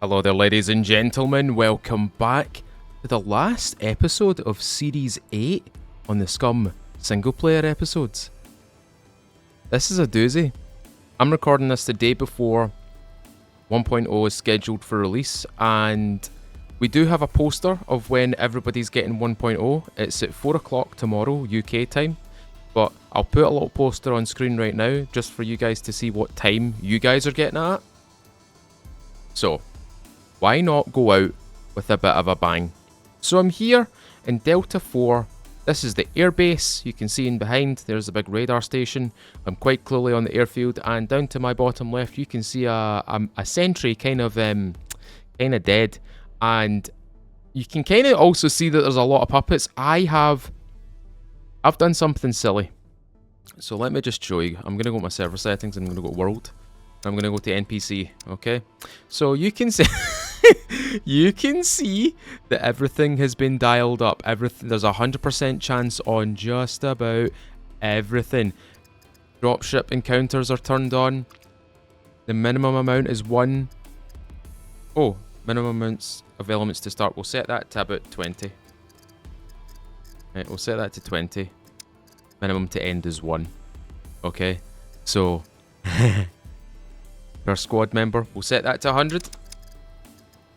Hello there, ladies and gentlemen. Welcome back to the last episode of Series 8 on the Scum single-player episodes. This is a doozy. I'm recording this the day before 1.0 is scheduled for release, and we do have a poster of when everybody's getting 1.0. It's at 4 o'clock tomorrow, UK time, but I'll put a little poster on screen right now just for you guys to see what time you guys are getting at. So, why not go out with a bit of a bang? So I'm here in Delta 4. This is the airbase. You can see in behind, there's a big radar station. I'm quite clearly on the airfield, and down to my bottom left, you can see a Sentry kind of dead. And you can kind of also see that there's a lot of puppets. I've done something silly. So let me just show you. I'm going to go to my server settings, and I'm going to go to world. I'm going to go to NPC, okay? So you can see... you can see that everything has been dialed up. There's a 100% chance on just about everything. Dropship encounters are turned on. The minimum amount is 1. Oh, minimum amounts of elements to start. We'll set that to about 20. Right, we'll set that to 20. Minimum to end is 1. Okay, so per squad member, we'll set that to 100.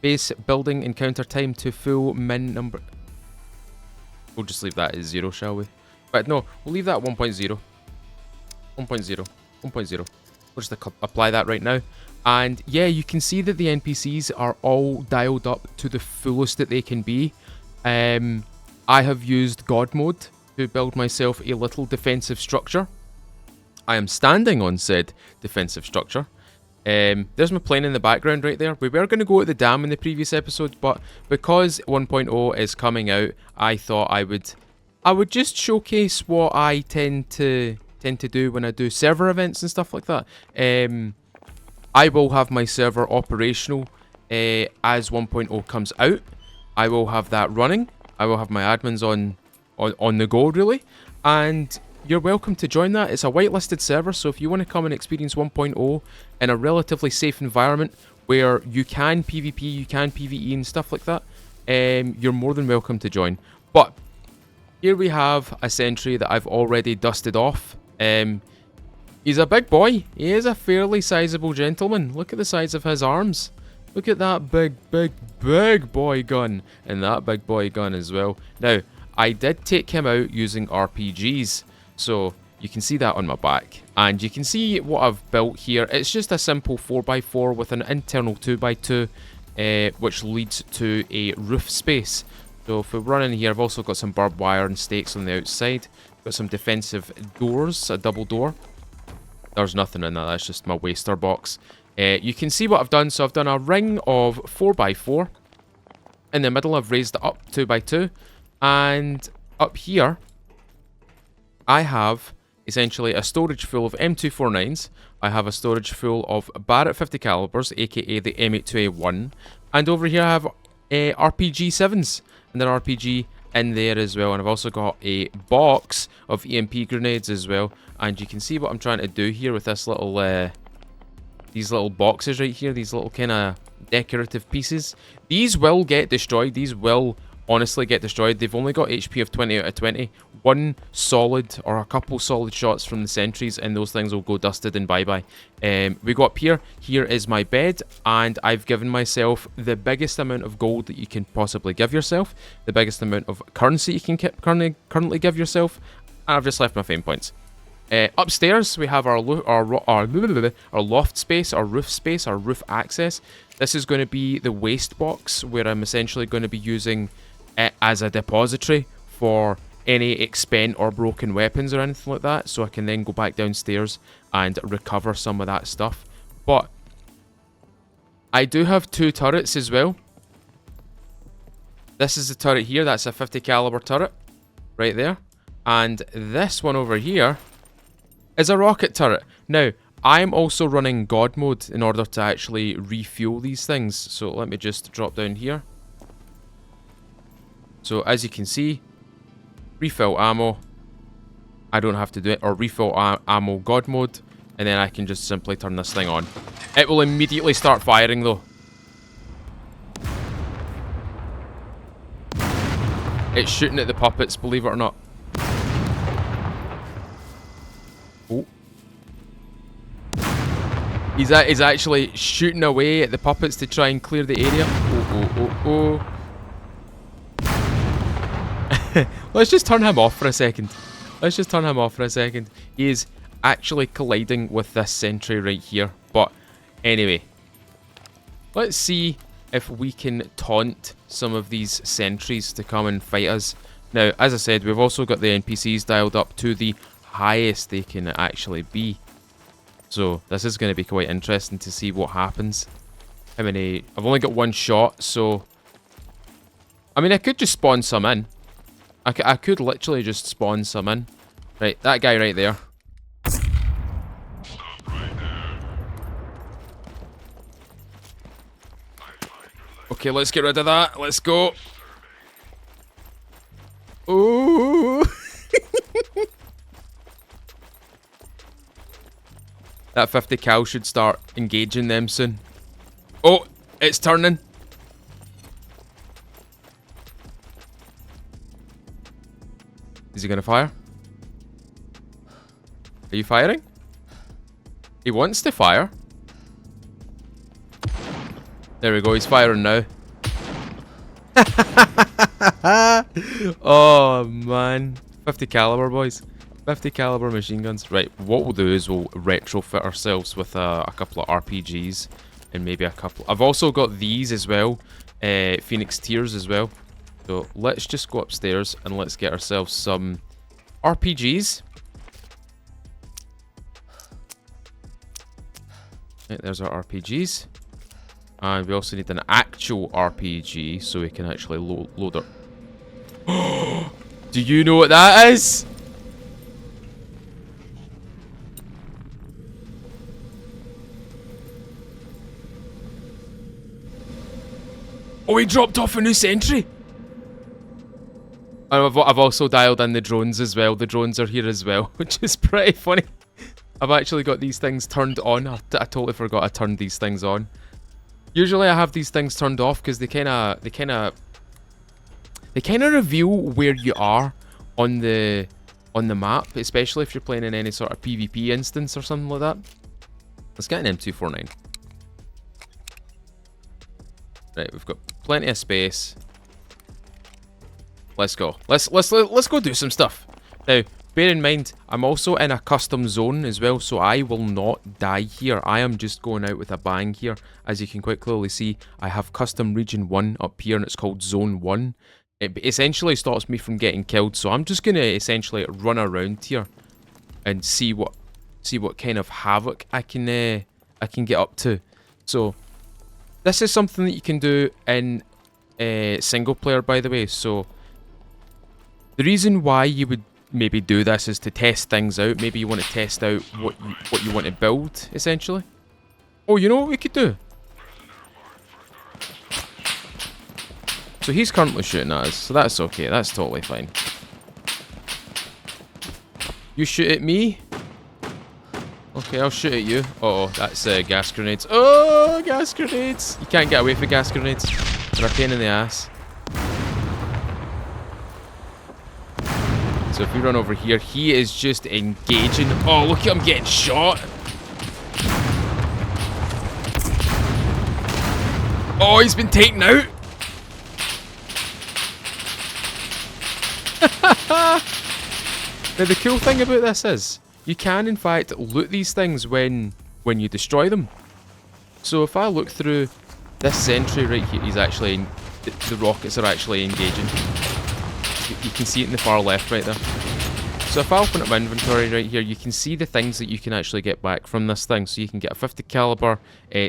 Base building encounter time to full min number. We'll just leave that as 0, shall we? But no, we'll leave that at 1.0. 1.0. 1.0. We'll just apply that right now. And yeah, you can see that the NPCs are all dialed up to the fullest that they can be. I have used God mode to build myself a little defensive structure. I am standing on said defensive structure. There's my plane in the background right there. We were going to go to the dam in the previous episode, but because 1.0 is coming out, I thought I would just showcase what I tend to do when I do server events and stuff like that. I will have my server operational as 1.0 comes out. I will have that running. I will have my admins on the go, really, and you're welcome to join that. It's a whitelisted server, so if you want to come and experience 1.0 in a relatively safe environment where you can PvP, you can PvE and stuff like that, you're more than welcome to join. But here we have a Sentry that I've already dusted off. He's a big boy. He is a fairly sizable gentleman. Look at the size of his arms. Look at that big boy gun, and that big boy gun as well. Now, I did take him out using RPGs. So you can see that on my back, and you can see what I've built here. It's just a simple 4x4 with an internal 2x2, which leads to a roof space. So if we run in here, I've also got some barbed wire and stakes on the outside. Got some defensive doors, a double door. There's nothing in that, that's just my waster box. You can see what I've done. So I've done a ring of 4x4. In the middle, I've raised it up 2x2, and up here I have essentially a storage full of M249s. I have a storage full of Barrett 50 calibers, aka the M82A1, and over here I have RPG 7s and an RPG in there as well. And I've also got a box of EMP grenades as well. And you can see what I'm trying to do here with this little these little boxes right here, these little kind of decorative pieces. These will get destroyed. These will honestly get destroyed. They've only got HP of 20 out of 20. One solid or a couple solid shots from the sentries and those things will go dusted and bye-bye. We go up here. Here is my bed, and I've given myself the biggest amount of gold that you can possibly give yourself, the biggest amount of currency you can currently give yourself, and I've just left my fame points. Upstairs we have our loft space, our roof space, our roof access. This is going to be the waste box, where I'm essentially going to be using it as a depository for any expent or broken weapons or anything like that, so I can then go back downstairs and recover some of that stuff. But I do have 2 turrets as well. This is the turret here, that's a 50 caliber turret right there, and this one over here is a rocket turret. Now, I'm also running God mode in order to actually refuel these things. So let me just drop down here. So as you can see, refill ammo. I don't have to do it, or refill ammo God mode, and then I can just simply turn this thing on. It will immediately start firing though. It's shooting at the puppets, believe it or not. Oh. He's actually shooting away at the puppets to try and clear the area. Oh. Let's just turn him off for a second. He is actually colliding with this sentry right here. But anyway, let's see if we can taunt some of these sentries to come and fight us. Now, as I said, we've also got the NPCs dialed up to the highest they can actually be. So this is going to be quite interesting to see what happens. How many? I've only got one shot, so... I mean, I could just spawn some in. I could literally just spawn some in. Right, that guy right there. Okay, let's get rid of that. Let's go. Ooh. That 50 cal should start engaging them soon. Oh, it's turning. Is he gonna fire? Are you firing? He wants to fire. There we go, he's firing now. Oh man. 50 caliber, boys. 50 caliber machine guns. Right, what we'll do is we'll retrofit ourselves with a couple of RPGs and maybe a couple. I've also got these as well, Phoenix Tears as well. So let's just go upstairs and let's get ourselves some RPGs. Right, there's our RPGs. And we also need an actual RPG so we can actually load our... Do you know what that is? Oh, he dropped off a new sentry. And I've also dialed in the drones as well. The drones are here as well, which is pretty funny. I've actually got these things turned on. I totally forgot I turned these things on. Usually I have these things turned off because they kind of reveal where you are on the map, especially if you're playing in any sort of PvP instance or something like that. Let's get an M249. Right, we've got plenty of space. Let's go. Let's go do some stuff. Now, bear in mind, I'm also in a custom zone as well, so I will not die here. I am just going out with a bang here. As you can quite clearly see, I have custom region 1 up here, and it's called zone 1. It essentially stops me from getting killed, so I'm just going to essentially run around here and see what kind of havoc I can get up to. So, this is something that you can do in single player, by the way. So, the reason why you would maybe do this is to test things out. Maybe you want to test out what you want to build, essentially. Oh, you know what we could do? So he's currently shooting at us, so that's okay. That's totally fine. You shoot at me? Okay, I'll shoot at you. Uh oh, that's gas grenades. Oh, gas grenades! You can't get away from gas grenades. They're a pain in the ass. So if we run over here, he is just engaging. Oh, look at him getting shot. Oh, he's been taken out. Now the cool thing about this is, you can in fact loot these things when you destroy them. So if I look through this sentry right here, he's actually, the rockets are actually engaging. You can see it in the far left right there. So if I open up my inventory right here, you can see the things that you can actually get back from this thing. So you can get a 50 caliber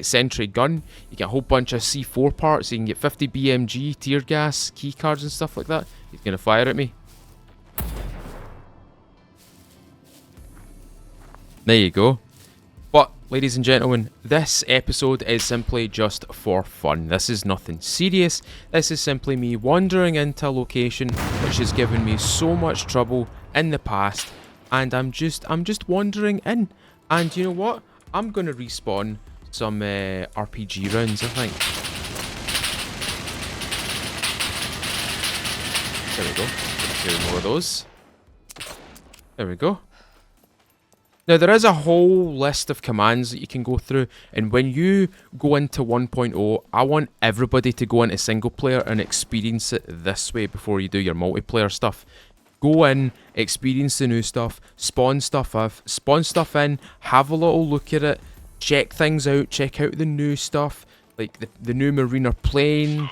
Sentry gun, you get a whole bunch of C4 parts, you can get 50 BMG, tear gas, key cards and stuff like that. He's gonna fire at me. There you go. But, ladies and gentlemen, this episode is simply just for fun. This is nothing serious. This is simply me wandering into a location which has given me so much trouble in the past, and I'm just wandering in. And you know what? I'm gonna respawn some RPG rounds, I think. There we go. Do more of those. There we go. Now, there is a whole list of commands that you can go through, and when you go into 1.0, I want everybody to go into single player and experience it this way before you do your multiplayer stuff. Go in, experience the new stuff, spawn stuff in, have a little look at it, check things out, check out the new stuff, like the new Mariner plane.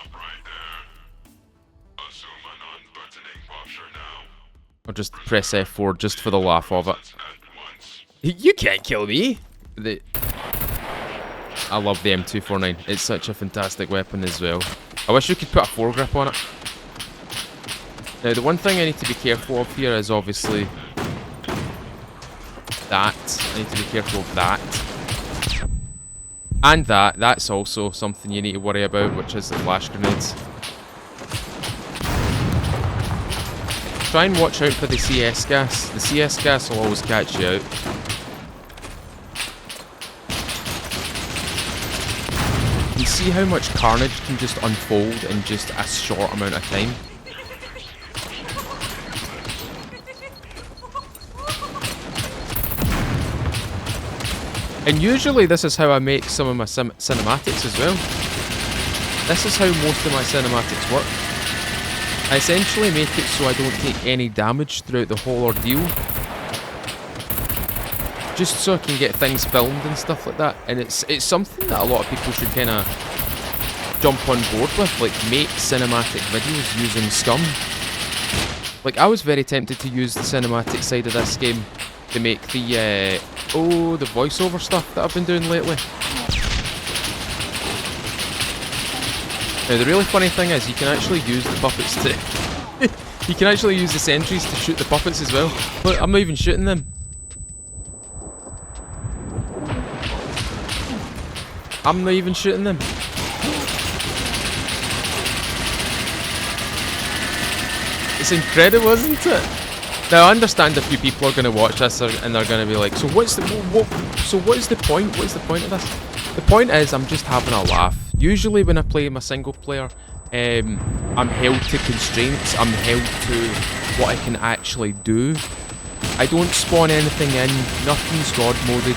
I'll just press F4 just for the laugh of it. You can't kill me! I love the M249. It's such a fantastic weapon as well. I wish we could put a foregrip on it. Now, the one thing I need to be careful of here is obviously that. I need to be careful of that. And that. That's also something you need to worry about, which is the flash grenades. Try and watch out for the CS gas. The CS gas will always catch you out. You see how much carnage can just unfold in just a short amount of time? And usually this is how I make some of my cinematics as well. This is how most of my cinematics work. I essentially make it so I don't take any damage throughout the whole ordeal. Just so I can get things filmed and stuff like that. And it's something that a lot of people should kind of jump on board with, like make cinematic videos using Scum. Like, I was very tempted to use the cinematic side of this game to make the the voiceover stuff that I've been doing lately. Now, the really funny thing is you can actually use the puppets to you can actually use the sentries to shoot the puppets as well. Look, I'm not even shooting them. I'm not even shooting them. It's incredible, isn't it? Now, I understand a few people are going to watch this and they're going to be like, so what is the point? What is the point of this? The point is, I'm just having a laugh. Usually when I play my single player, I'm held to constraints. I'm held to what I can actually do. I don't spawn anything in. Nothing's God moded.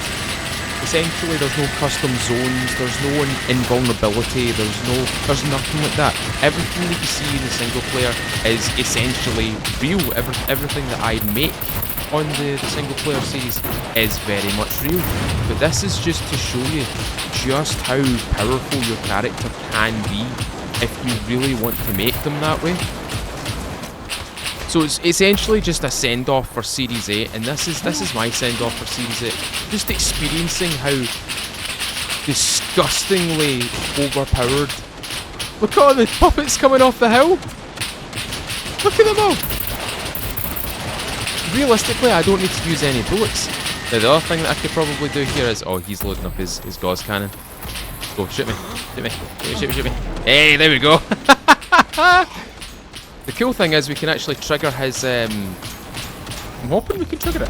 Essentially, there's no custom zones, there's no invulnerability, there's nothing like that. Everything that you see in the single player is essentially real. Everything that I make on the single player series is very much real. But this is just to show you just how powerful your character can be if you really want to make them that way. So it's essentially just a send-off for Series 8, and this is my send-off for Series 8. Just experiencing how disgustingly overpowered. Look at all the puppets coming off the hill! Look at them all! Realistically, I don't need to use any bullets. Now, the other thing that I could probably do here is... Oh, he's loading up his Gauss cannon. Go, shoot me. Shoot me. Shoot me. Hey, there we go! The cool thing is we can actually trigger his, I'm hoping we can trigger it.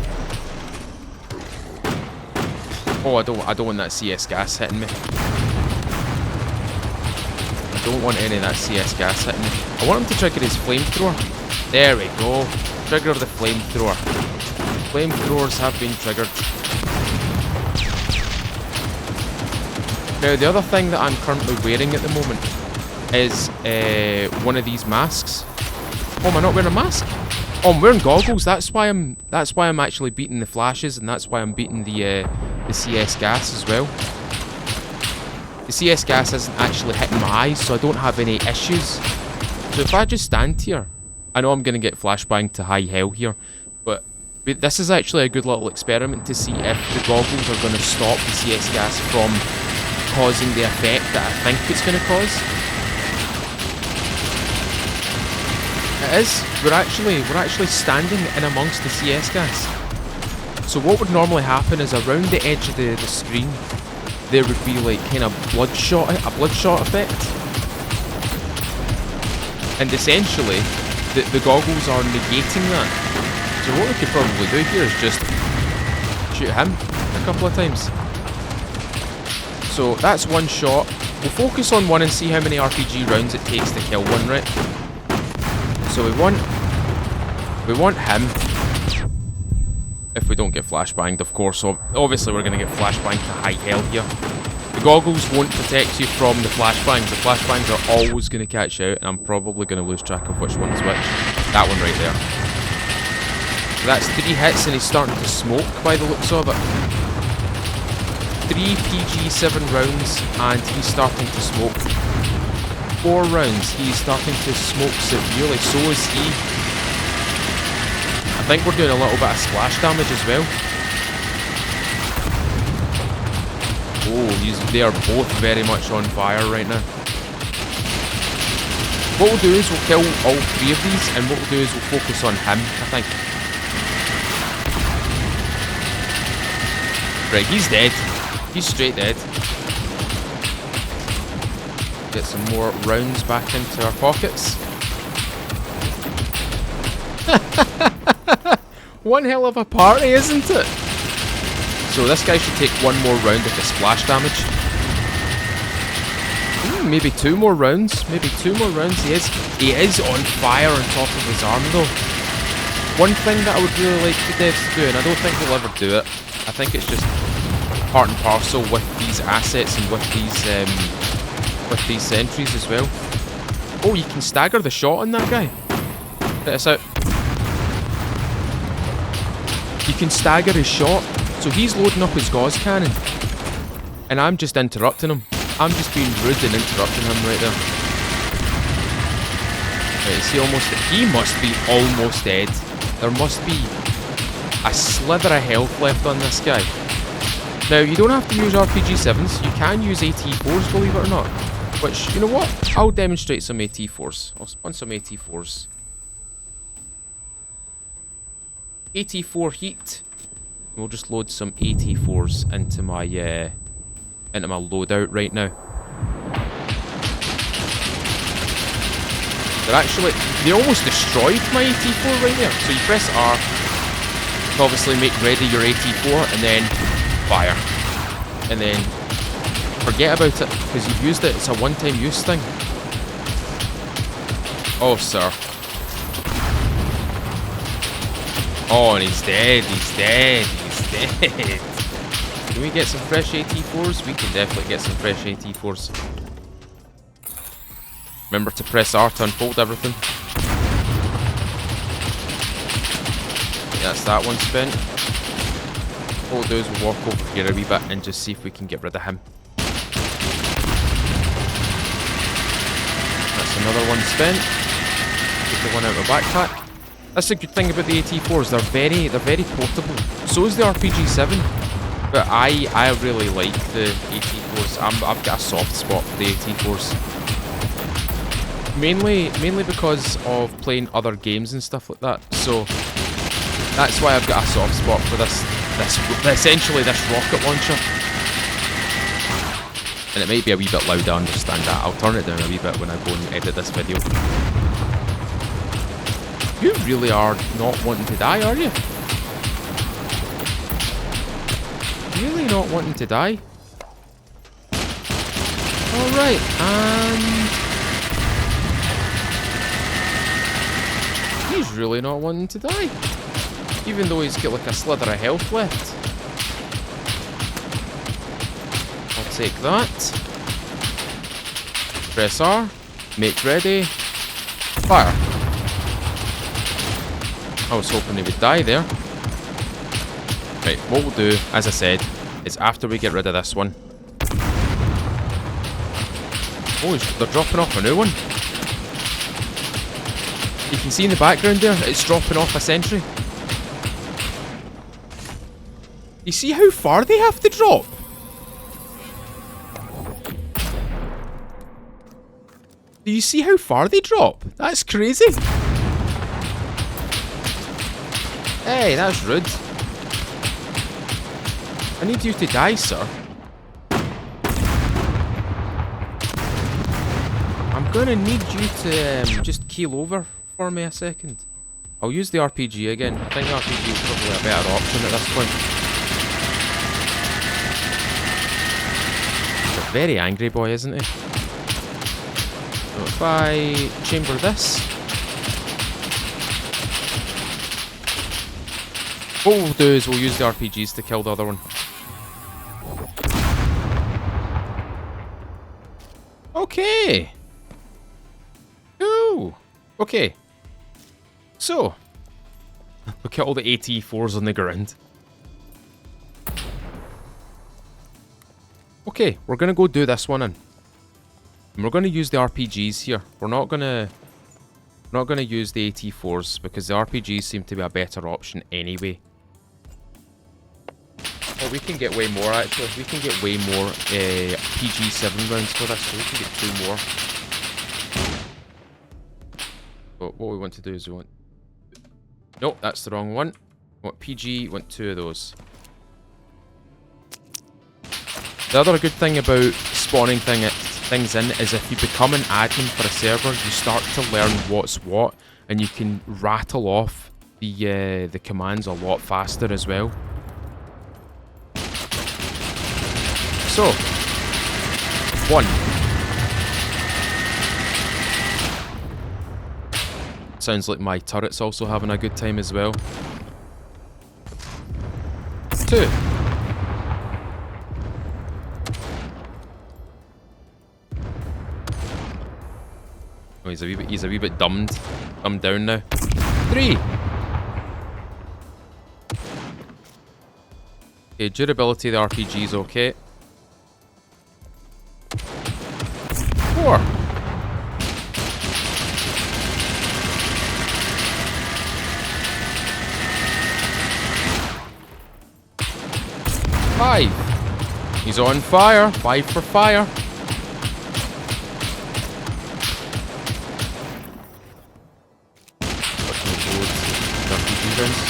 Oh, I don't want that CS gas hitting me. I don't want any of that CS gas hitting me. I want him to trigger his flamethrower. There we go. Trigger the flamethrower. Flamethrowers have been triggered. Now, the other thing that I'm currently wearing at the moment is one of these masks. Oh, am I not wearing a mask? Oh, I'm wearing goggles. That's why I'm actually beating the flashes, and that's why I'm beating the CS gas as well. The CS gas isn't actually hitting my eyes, so I don't have any issues. So if I just stand here, I know I'm going to get flashbanged to high hell here, but this is actually a good little experiment to see if the goggles are going to stop the CS gas from causing the effect that I think it's going to cause. It is. We're actually standing in amongst the CS gas. So what would normally happen is around the edge of the screen, there would be like kind of a bloodshot effect. And essentially, the goggles are negating that. So what we could probably do here is just shoot him a couple of times. So that's one shot. We'll focus on one and see how many RPG rounds it takes to kill one, right? So we want him. If we don't get flashbanged, of course. So obviously we're going to get flashbanged to high hell here. The goggles won't protect you from the flashbangs. The flashbangs are always going to catch you out, and I'm probably going to lose track of which one's which. That one right there. So that's 3 hits, and he's starting to smoke by the looks of it. 3 PG7 rounds, and he's starting to smoke. 4 rounds, he's starting to smoke severely. So is he. I think we're doing a little bit of splash damage as well. Oh, they are both very much on fire right now. What we'll do is we'll kill all 3 of these, and what we'll do is we'll focus on him, I think. Right, he's dead. He's straight dead. Get some more rounds back into our pockets. One hell of a party, isn't it? So this guy should take 1 more round of the splash damage. Ooh, maybe 2 more rounds. Maybe 2 more rounds. He is on fire on top of his arm though. One thing that I would really like the devs to do, and I don't think they'll ever do it, I think it's just part and parcel with these assets and with these sentries as well. Oh, you can stagger the shot on that guy. Check this out. You can stagger his shot. So he's loading up his gauze cannon, and I'm just interrupting him. I'm just being rude and interrupting him right there. Right, is he almost... He must be almost dead. There must be a slither of health left on this guy. Now, you don't have to use RPG-7s. You can use AT-4s, believe it or not. Which, you know what? I'll demonstrate some AT-4s. I'll spawn some AT-4s. AT-4 heat. We'll just load some AT-4s into my loadout right now. They almost destroyed my AT-4 right there. So you press R to obviously make ready your AT-4 and then fire. And then forget about it because you've used it. It's a one-time use thing. Oh, sir. Oh, and he's dead. He's dead. He's dead. Can we get some fresh AT-4s? We can definitely get some fresh AT-4s. Remember to press R to unfold everything. That's that one spent. What we'll do is we'll walk over here a wee bit and just see if we can get rid of him. That's another one spent. Take the one out of my backpack. That's the good thing about the AT-4s. They're very portable. So is the RPG-7. But I really like the AT-4s. I've got a soft spot for the AT-4s. Mainly because of playing other games and stuff like that. So that's why I've got a soft spot for essentially this rocket launcher. And it might be a wee bit loud, I understand that. I'll turn it down a wee bit when I go and edit this video. You really are not wanting to die, are you? Really not wanting to die? Alright, and... he's really not wanting to die. Even though he's got like a slither of health left. I'll take that. Press R. Make ready. Fire. I was hoping he would die there. Right, what we'll do, as I said, is after we get rid of this one... oh, they're dropping off a new one. You can see in the background there, it's dropping off a sentry. You see how far they have to drop? Do you see how far they drop? That's crazy. Hey, that's rude. I need you to die, sir. I'm gonna need you to just keel over for me a second. I'll use the RPG again. I think the RPG is probably a better option at this point. He's a very angry boy, isn't he? So if I chamber this, What we'll do is we'll use the RPGs to kill the other one. Okay. Ooh. Okay. So, look at all the AT4s on the ground. Okay, we're gonna go do this one in. And we're gonna use the RPGs here. We're not gonna use the AT4s because the RPGs seem to be a better option anyway. Oh, we can get way more actually. We can get way more PG7 rounds for this, so we can get 2 more. But what we want to do is we want... Nope, that's the wrong one. We want PG, we want 2 of those. The other good thing about spawning things in is if you become an admin for a server, you start to learn what's what, and you can rattle off the commands a lot faster as well. So, 1. Sounds like my turret's also having a good time as well. 2. Oh, he's a wee bit dumbed down now. 3. Okay, durability of the RPG is okay. 4. 5. He's on fire. 5 for fire.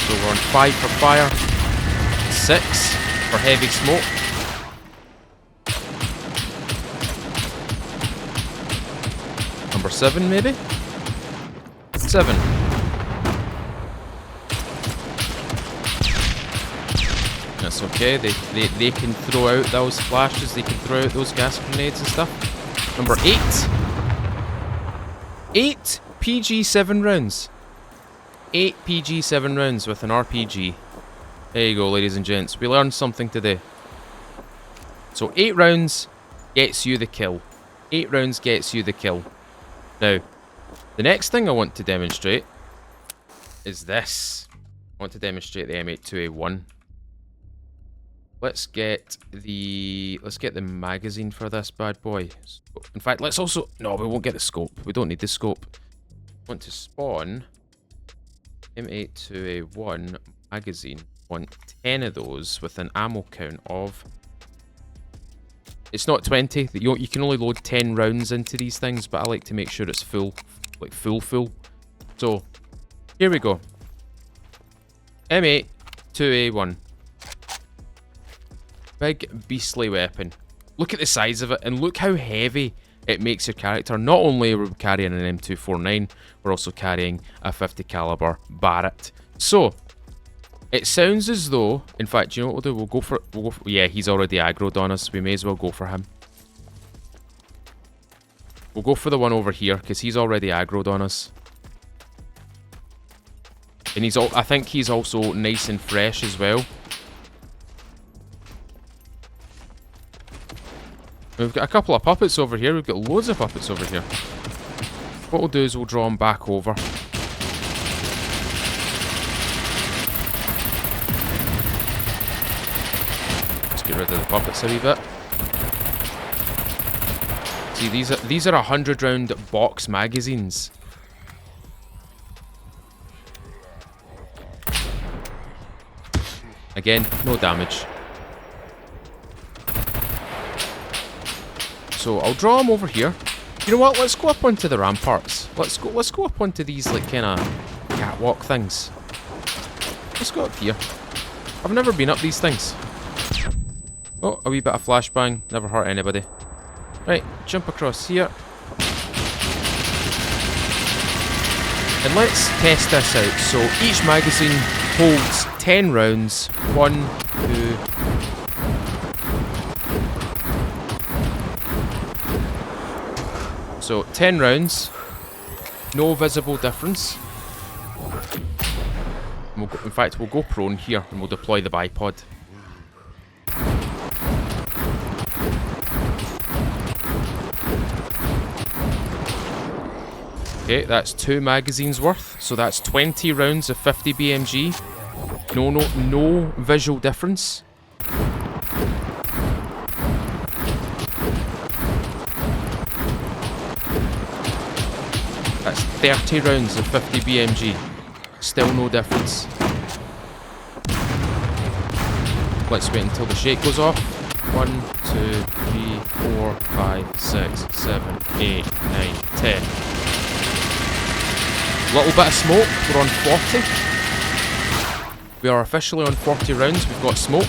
So we're on 5 for fire. 6 for heavy smoke. Number 7 maybe? 7. That's okay, they can throw out those flashes, they can throw out those gas grenades and stuff. Number 8. 8 PG7 rounds. 8 PG7 rounds with an RPG. There you go, ladies and gents. We learned something today. So 8 rounds gets you the kill. 8 rounds gets you the kill. Now, the next thing I want to demonstrate is this. I want to demonstrate the M82A1. Let's get the magazine for this bad boy. In fact, let's also... No, we won't get the scope. We don't need the scope. I want to spawn M82A1 magazine. I want 10 of those with an ammo count of... It's not 20. You can only load 10 rounds into these things, but I like to make sure it's full. Like full. So, here we go. M82A1. Big beastly weapon. Look at the size of it, and look how heavy it makes your character. Not only are we carrying an M249, we're also carrying a 50 caliber Barrett. So, it sounds as though, in fact, you know what we'll do? We'll go for, yeah, he's already aggroed on us. We may as well go for him. We'll go for the one over here, because he's already aggroed on us. And I think he's also nice and fresh as well. We've got a couple of puppets over here. We've got loads of puppets over here. What we'll do is we'll draw them back over. Let's get rid of the puppets a wee bit. See, these are 100 round box magazines. Again, no damage. So I'll draw them over here. You know what? Let's go up onto the ramparts. Let's go up onto these like kind of catwalk things. Let's go up here. I've never been up these things. Oh, a wee bit of flashbang. Never hurt anybody. Right, jump across here. And let's test this out. So each magazine holds 10 rounds. 1, 2... So, 10 rounds, no visible difference. In fact, we'll go prone here and we'll deploy the bipod. Okay, that's 2 magazines worth, so that's 20 rounds of 50 BMG. No visual difference. That's 30 rounds of 50 BMG. Still no difference. Let's wait until the shake goes off. 1, 2, 3, 4, 5, 6, 7, 8, 9, 10. Little bit of smoke. We're on 40. We are officially on 40 rounds. We've got smoke.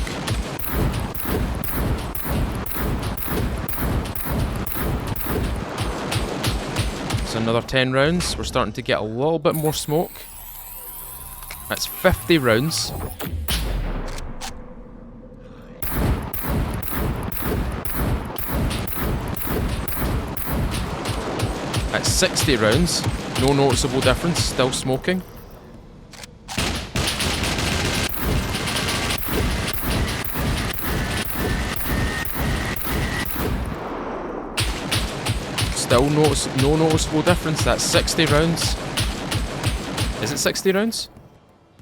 So another 10 rounds. We're starting to get a little bit more smoke. That's 50 rounds. That's 60 rounds. No noticeable difference. Still smoking. Still no noticeable difference. That's 60 rounds. Is it 60 rounds?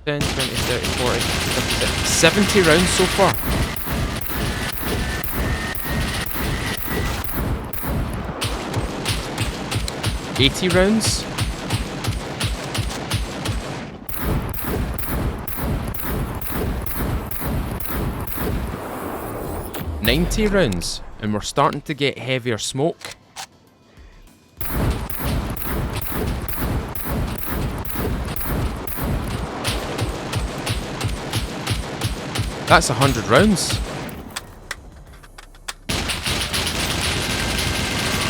10, 20, 30, 40, 50, 70 rounds so far. $80 rounds. $90 rounds. And we're starting to get heavier smoke. That's 100 rounds.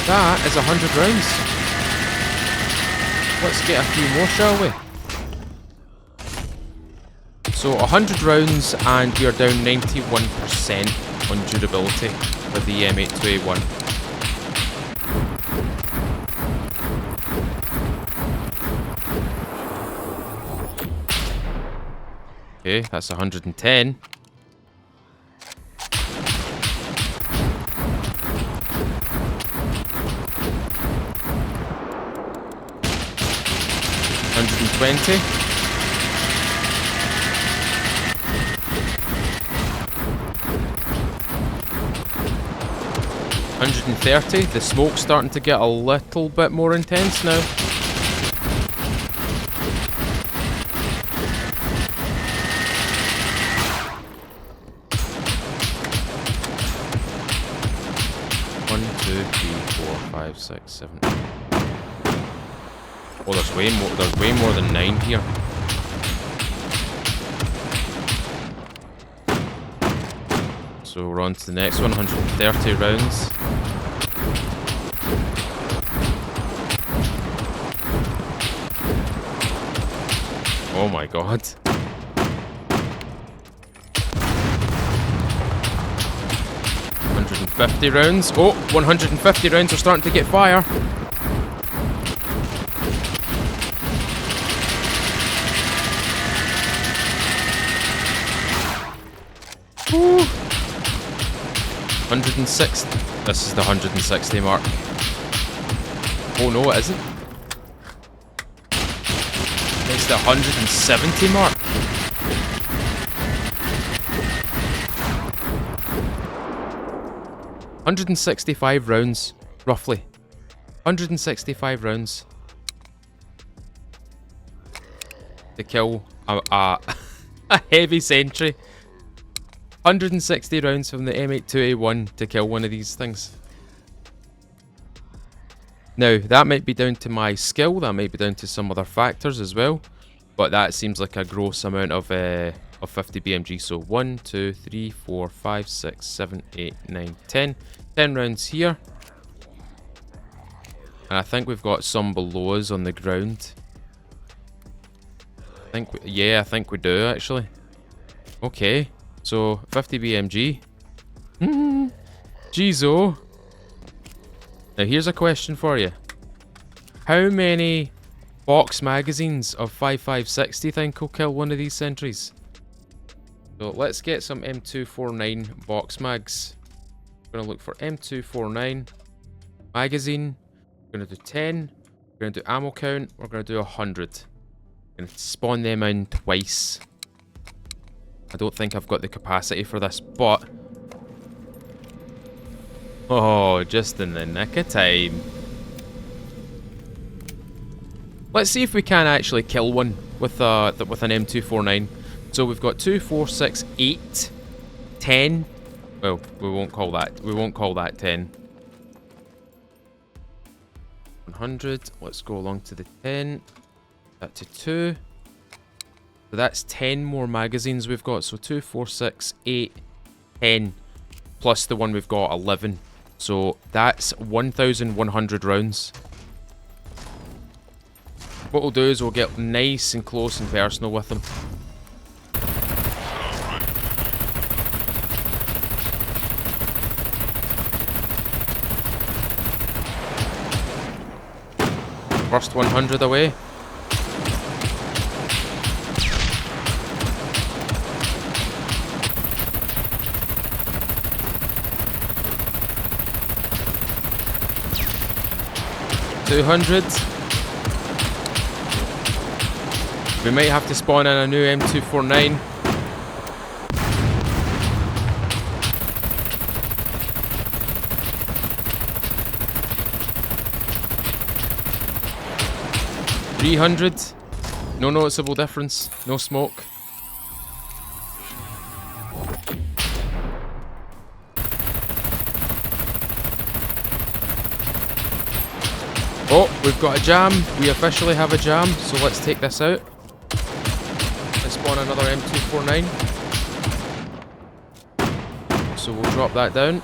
That is 100 rounds. Let's get a few more, shall we? So 100 rounds and we are down 91% on durability for the M82A1. Okay, that's 110. $120. $130. The smoke's starting to get a little bit more intense now. One, two, three, 4, 5, 6, 7. Oh, there's way more than 9 here. So we're on to the next one, 130 rounds. Oh my god. $150 rounds. Oh, 150 rounds are starting to get fire. Woo. 160. This is the 160 mark. Oh no, it isn't. It's the 170 mark. $165 rounds, roughly. 165 rounds to kill a heavy sentry. 160 rounds from the M82A1 to kill one of these things. Now, that might be down to my skill, that might be down to some other factors as well, but that seems like a gross amount of 50 BMG. So 1, 2, 3, 4, 5, 6, 7, 8, 9, 10. 10 rounds here. And I think we've got some below us on the ground. I think we do actually. Okay, so 50 BMG. Jeez, oh. Now here's a question for you. How many box magazines of 5.56 do you think will kill one of these sentries? So let's get some M249 box mags. We're gonna look for M249 magazine. We're gonna do 10. We're gonna do ammo count. We're gonna do 100. We're gonna spawn them in twice. I don't think I've got the capacity for this, but oh, just in the nick of time. Let's see if we can actually kill one with an M249. So we've got 2, 4, 6, 8, 10. Well, we won't call that. We won't call that 10. 100. Let's go along to the 10. That to 2. So that's 10 more magazines we've got. So 2, 4, 6, 8, 10. Plus the one we've got, 11. So that's 1,100 rounds. What we'll do is we'll get nice and close and personal with them. First 100 away. $200. We might have to spawn in a new M249. $300. No noticeable difference. No smoke. Oh, we've got a jam. We officially have a jam, so let's take this out. Let's spawn another M249. So we'll drop that down.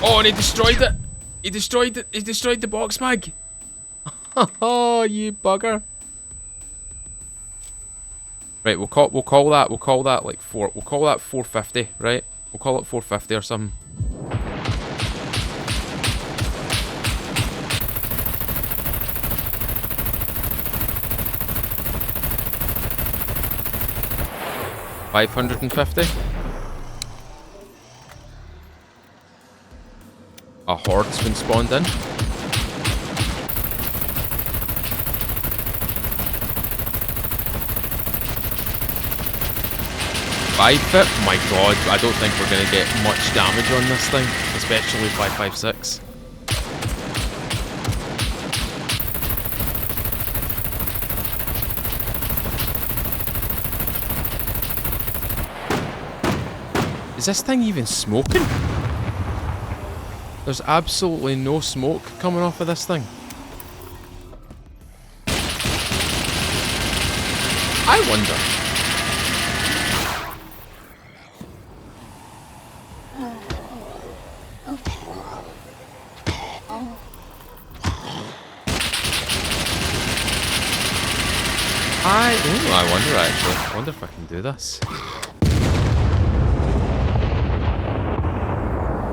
Oh, and he destroyed it! He destroyed it! He destroyed the box mag! Oh, you bugger! Right, we'll call that like we'll call that 450, right? We'll call it 450 or something. $550. A horde's been spawned in. $550. My god, I don't think we're gonna get much damage on this thing, especially 5.56. Is this thing even smoking? There's absolutely no smoke coming off of this thing. I wonder. I wonder actually. I wonder if I can do this.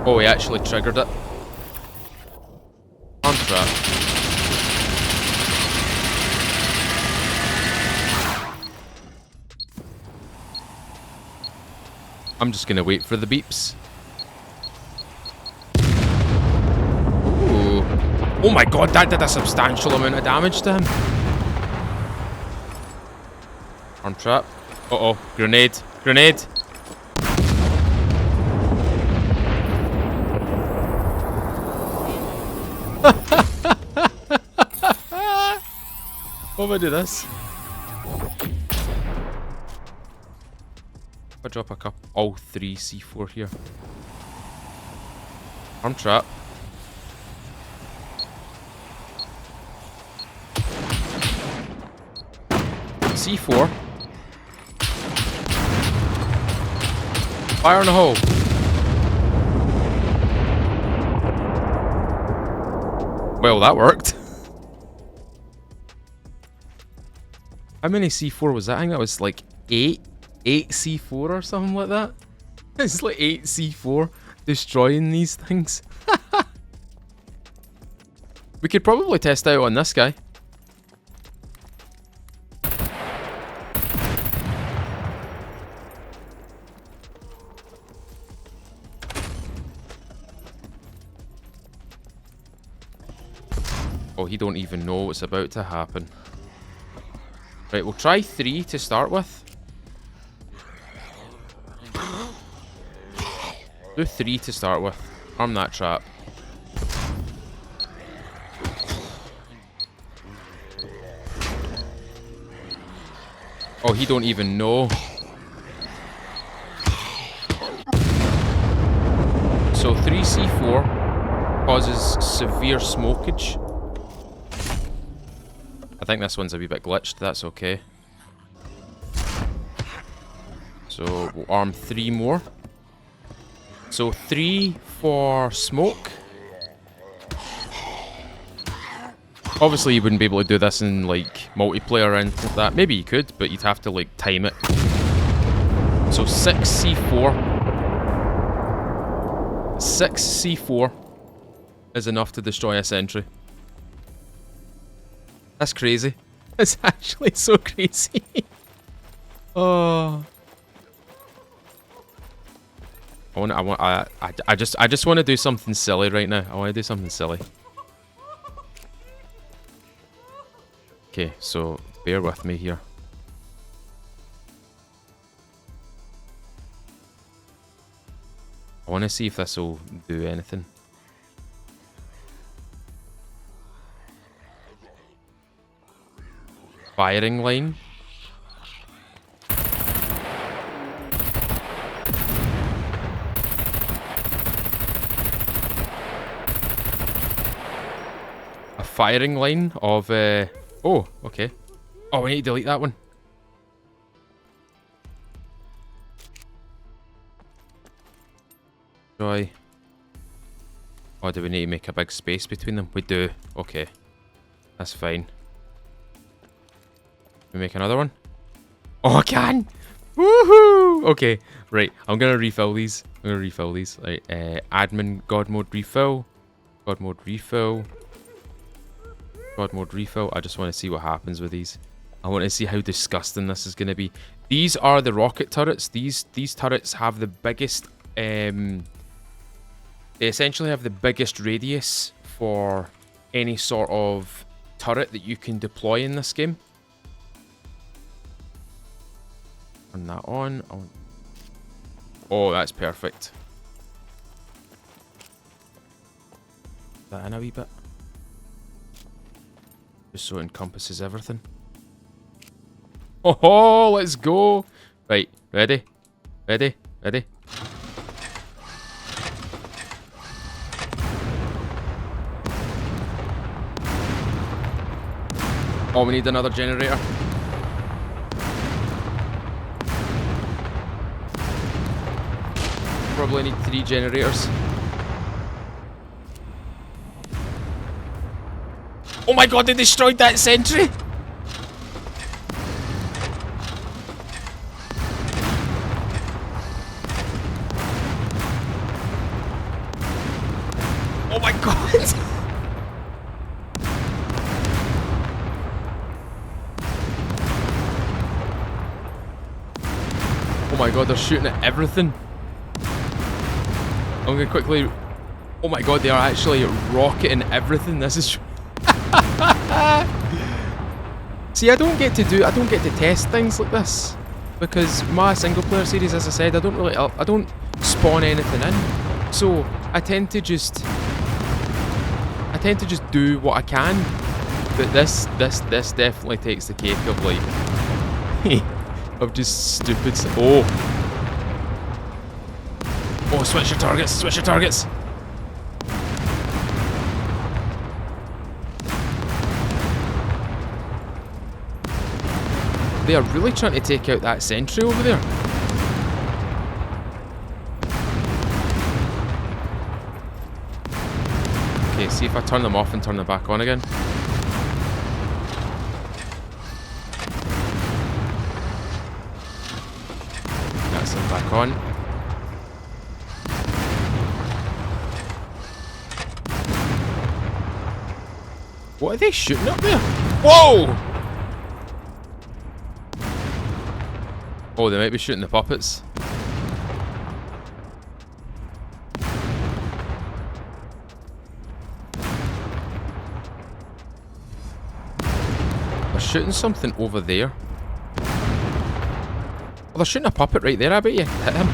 Oh, he actually triggered it. Arm trap. I'm just gonna wait for the beeps. Ooh. Oh my god, that did a substantial amount of damage to him. Arm trap. Uh-oh. Grenade. Grenade. What if I do this? If I drop a couple, all 3 C4 here. Arm trap. C4. Fire in the hole. Well, that worked. How many C4 was that? I think that was like 8 C4 or something like that. It's like 8 C4 destroying these things. We could probably test out on this guy. Oh, he don't even know what's about to happen. Right, we'll try 3 to start with. Do 3 to start with. Arm that trap. Oh, he don't even know. So 3C4 causes severe smokage. I think this one's a wee bit glitched, that's okay. So we'll arm 3 more. So 3 for smoke. Obviously you wouldn't be able to do this in like multiplayer or anything like that. Maybe you could, but you'd have to like time it. So 6C4. 6C4 is enough to destroy a sentry. That's crazy. It's actually so crazy. Oh. I just want to do something silly right now. I want to do something silly. Okay, so bear with me here. I want to see if this will do anything. Firing line. A firing line of oh, okay. Oh, we need to delete that one. Joy. Oh, do we need to make a big space between them? We do. Okay. That's fine. We make another one? Oh, I can! Woohoo! Okay, right. I'm gonna refill these. Right, admin God mode refill. God mode refill. God mode refill. I just want to see what happens with these. I want to see how disgusting this is gonna be. These are the rocket turrets. These turrets have the biggest. They essentially have the biggest radius for any sort of turret that you can deploy in this game. Turn that on. Oh, that's perfect. Is that in a wee bit? Just so it encompasses everything. Oh, let's go! Right, ready? Ready? Ready? Oh, we need another generator. Probably need 3 generators. Oh my god, they destroyed that sentry! Oh my god! Oh my god, they're shooting at everything. I'm gonna quickly... Oh my god, they are actually rocketing everything. This is... See, I don't get to test things like this. Because my single player series, as I said, I don't spawn anything in. So, I tend to just do what I can. But this definitely takes the cake of like... of just stupid... Oh! Oh, switch your targets, switch your targets! They are really trying to take out that sentry over there. Okay, see if I turn them off and turn them back on again. That's them back on. What are they shooting up there? Whoa! Oh, they might be shooting the puppets. shooting something over there. Oh, they're shooting a puppet right there, I bet you. Hit him.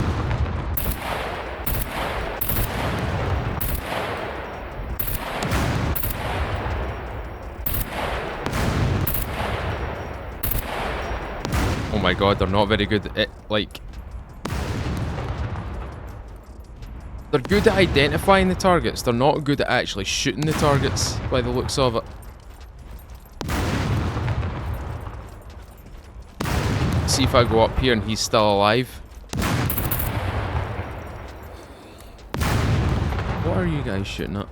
Oh my god, they're not very good at, like... They're good at identifying the targets, they're not good at actually shooting the targets, by the looks of it. See if I go up here and he's still alive. What are you guys shooting at?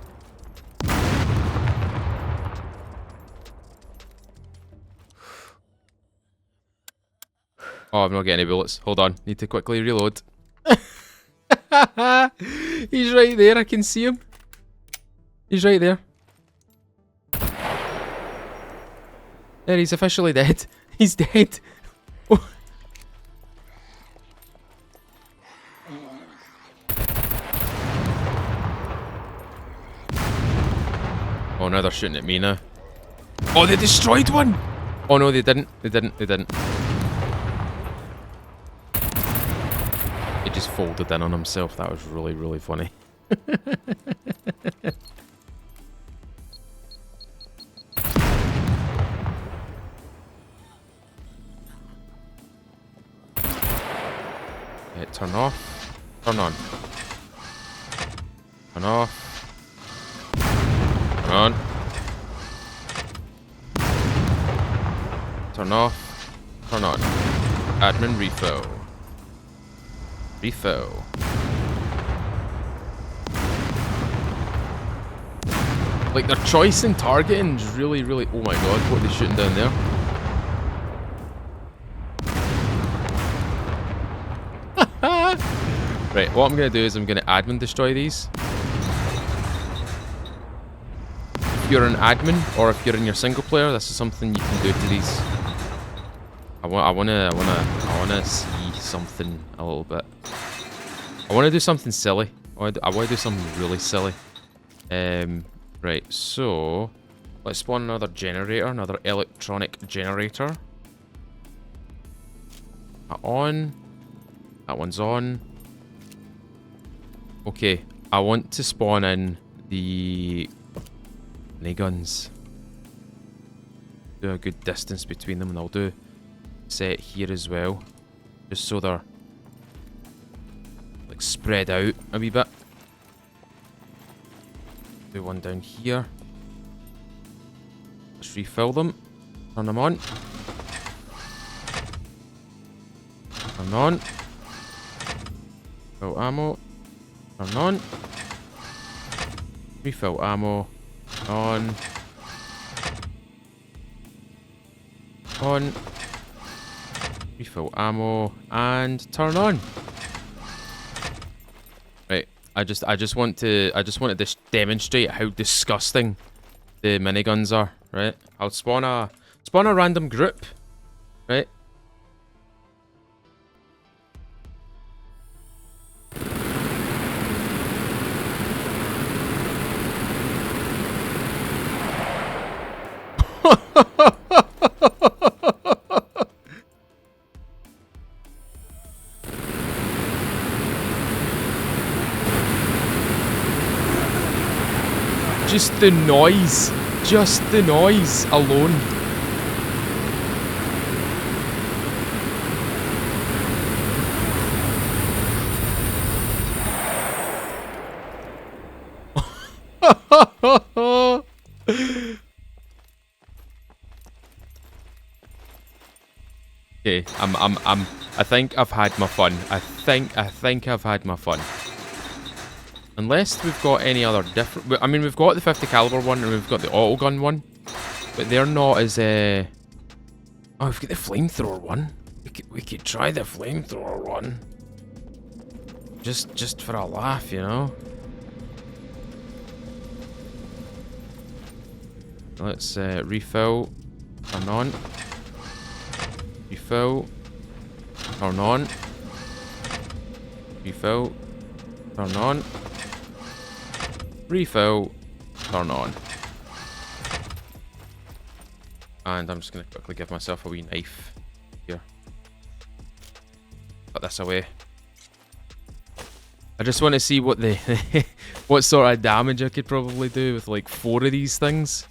Oh, I'm not getting any bullets. Hold on. Need to quickly reload. He's right there. I can see him. He's right there. There, he's officially dead. He's dead. Oh, now they're shooting at me now. Oh, they destroyed one! Oh no, they didn't. They didn't. They didn't. He just folded in on himself. That was really, really funny. Yeah, turn off. Turn on. Turn off. Turn on. Turn off. Turn on. Admin refill. Refill. Like, their choice in targeting is really, really... Oh my god, what are they shooting down there? Right, what I'm going to do is I'm going to admin destroy these. If you're an admin, or if you're in your single player, this is something you can do to these. I wanna see something a little bit. I wanna do something silly. I wanna do something really silly. Right, so let's spawn another generator, another electronic generator. On. That one's on. Okay, I want to spawn in the Miniguns. Do a good distance between them, and I'll do set here as well, just so they're like spread out a wee bit. Do one down here. Let's refill them. Turn them on. Turn on. Fill ammo. Turn on. Refill ammo. On. On. Refill ammo and turn on. Right, I just want to demonstrate how disgusting the miniguns are. Right, I'll spawn a random group. Right. Just the noise alone. Okay, I think I've had my fun. I think I've had my fun. Unless we've got any other different... I mean, we've got the 50 caliber one and we've got the auto gun one. But they're not as... Oh, we've got the flamethrower one. We could try the flamethrower one. Just for a laugh, you know? Let's refill. Turn on. Refill. Turn on. Refill. Turn on. Refill. Turn on. And I'm just going to quickly give myself a wee knife here. Put this away. I just want to see what the what sort of damage I could probably do with like 4 of these things.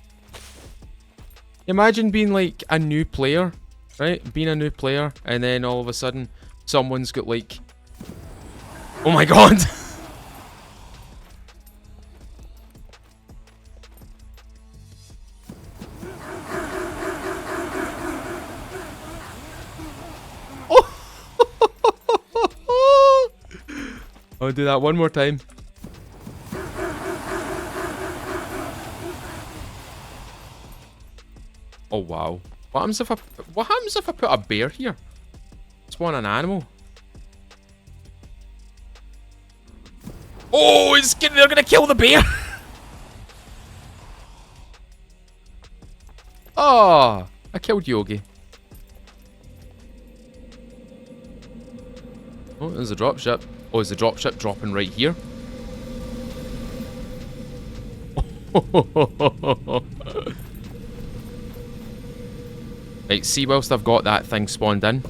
Imagine being like a new player, right? Being a new player, and then all of a sudden someone's got like, oh my god! I'll do that one more time. Oh wow. What happens if I put a bear here? Spawn an animal. Oh, they're gonna kill the bear! Oh, I killed Yogi. Oh, there's a dropship. Oh, is the dropship dropping right here? Right, see whilst I've got that thing spawned in.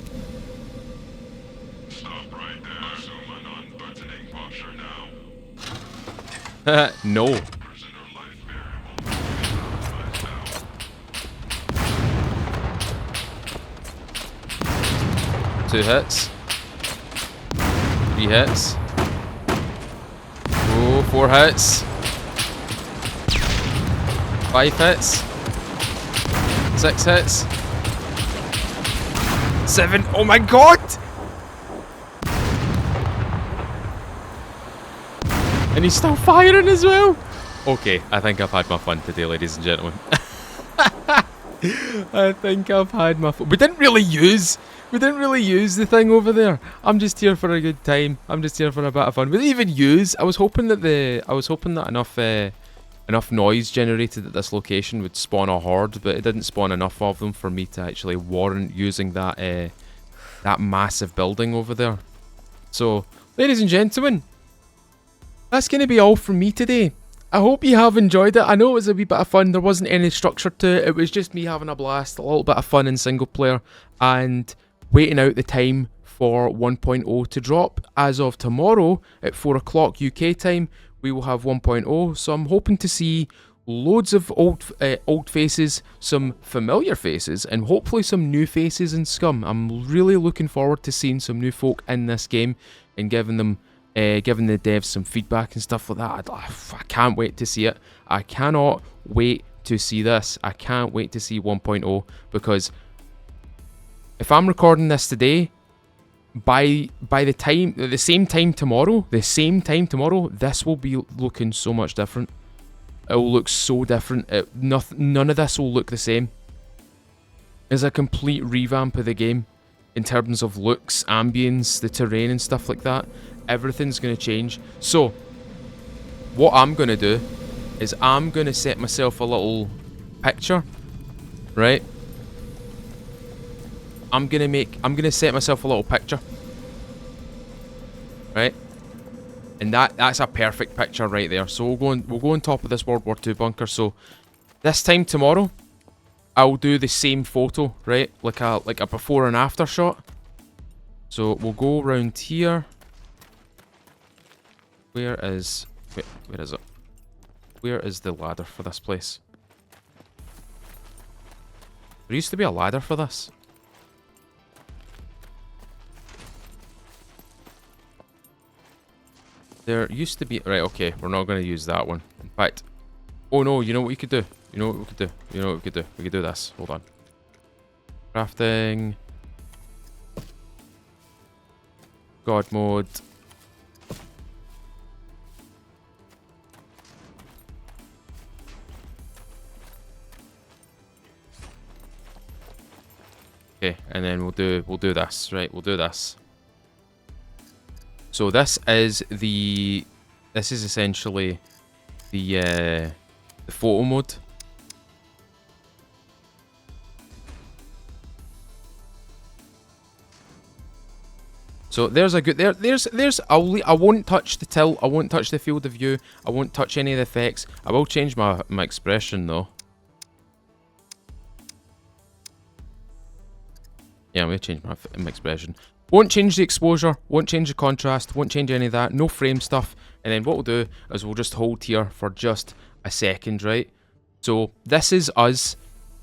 Stop right there. Assume an unbuttoning posture now. No. Prisoner life variable. 2 hits. 3 hits. Oh, 4 hits. 5 hits. 6 hits. 7. Oh my god! And he's still firing as well. Okay, I think I've had my fun today, ladies and gentlemen. I think I've had my fun. We didn't really use the thing over there. I'm just here for a good time. I'm just here for a bit of fun. We didn't even use. I was hoping that enough noise generated at this location would spawn a horde, but it didn't spawn enough of them for me to actually warrant using that massive building over there. So, ladies and gentlemen, that's going to be all from me today. I hope you have enjoyed it. I know it was a wee bit of fun. There wasn't any structure to it. It was just me having a blast, a little bit of fun in single player, and waiting out the time for 1.0 to drop. As of tomorrow at 4 o'clock UK time, we will have 1.0. So I'm hoping to see loads of old faces, some familiar faces, and hopefully some new faces in Scum. I'm really looking forward to seeing some new folk in this game and giving the devs some feedback and stuff like that. I can't wait to see it. I cannot wait to see this. I can't wait to see 1.0, because if I'm recording this today, by the same time tomorrow, this will be looking so much different. It will look so different. None of this will look the same. It's a complete revamp of the game in terms of looks, ambience, the terrain and stuff like that. Everything's going to change. So, what I'm going to do is I'm going to set myself a little picture, right? I'm going to set myself a little picture, right? And that's a perfect picture right there. So we'll go on top of this World War II bunker. So this time tomorrow, I'll do the same photo, right? Like a before and after shot. So we'll go around here. Where is it? Where is the ladder for this place? There used to be a ladder for this. There used to be... Right, okay, we're not going to use that one. In fact... Oh no, you know what we could do? You know what we could do? You know what we could do? We could do this. Hold on. Crafting. God mode. Okay, and then we'll do this, right? We'll do this. So this is essentially the photo mode. So there's a good I won't touch the tilt, I won't touch the field of view, I won't touch any of the effects. I will change my expression though. Yeah, I'm going to change my expression. Won't change the exposure, won't change the contrast, won't change any of that, no frame stuff. And then what we'll do is we'll just hold here for just a second, right? So this is us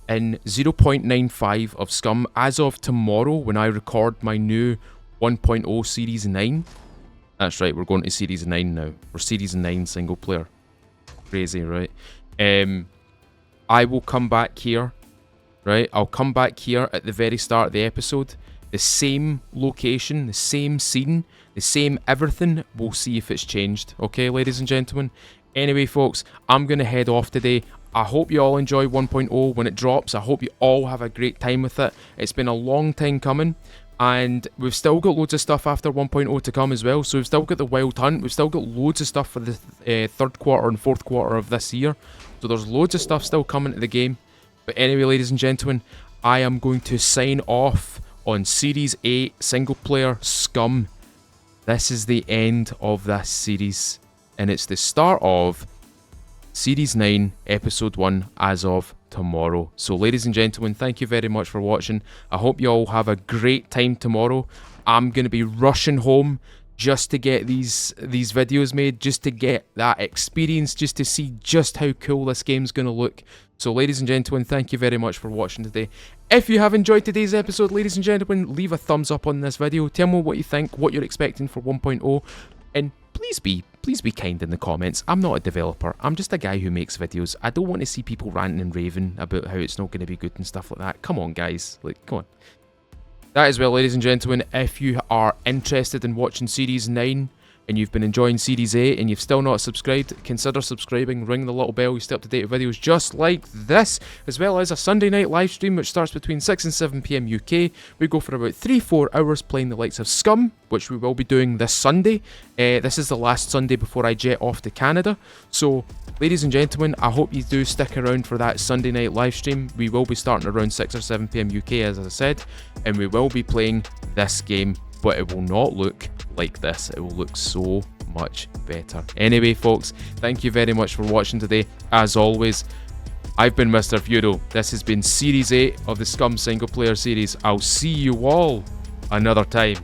in 0.95 of Scum as of tomorrow when I record my new 1.0 Series 9. That's right, we're going to Series 9 now. We're Series 9 single player. Crazy, right? I will come back here, right? I'll come back here at the very start of the episode. The same location, the same scene, the same everything. We'll see if it's changed. Okay, ladies and gentlemen? Anyway, folks, I'm going to head off today. I hope you all enjoy 1.0 when it drops. I hope you all have a great time with it. It's been a long time coming. And we've still got loads of stuff after 1.0 to come as well. So we've still got the Wild Hunt. We've still got loads of stuff for the third quarter and fourth quarter of this year. So there's loads of stuff still coming to the game. But anyway, ladies and gentlemen, I am going to sign off on Series 8 single player Scum. This is the end of this series. And it's the start of Series 9 Episode 1 as of tomorrow. So ladies and gentlemen, thank you very much for watching. I hope you all have a great time tomorrow. I'm going to be rushing home just to get these videos made, just to get that experience, just to see just how cool this game's going to look. So ladies and gentlemen, thank you very much for watching today. If you have enjoyed today's episode, ladies and gentlemen, leave a thumbs up on this video. Tell me what you think, what you're expecting for 1.0, and please be kind in the comments. I'm not a developer, I'm just a guy who makes videos. I don't want to see people ranting and raving about how it's not going to be good and stuff like that. Come on, guys, like, come on. That as well, ladies and gentlemen, if you are interested in watching Series 9 and you've been enjoying Series 8 and you've still not subscribed, consider subscribing, ring the little bell, you stay up to date with videos just like this, as well as a Sunday night live stream which starts between 6 and 7 PM UK. We go for about 3-4 hours playing the likes of Scum, which we will be doing this Sunday. This is the last Sunday before I jet off to Canada. So, ladies and gentlemen, I hope you do stick around for that Sunday night live stream. We will be starting around 6 or 7 PM UK, as I said, and we will be playing this game, but it will not look like this. It will look so much better. Anyway, folks, thank you very much for watching today. As always, I've been Mr. Feudal. This has been Series 8 of the Scum single player series. I'll see you all another time.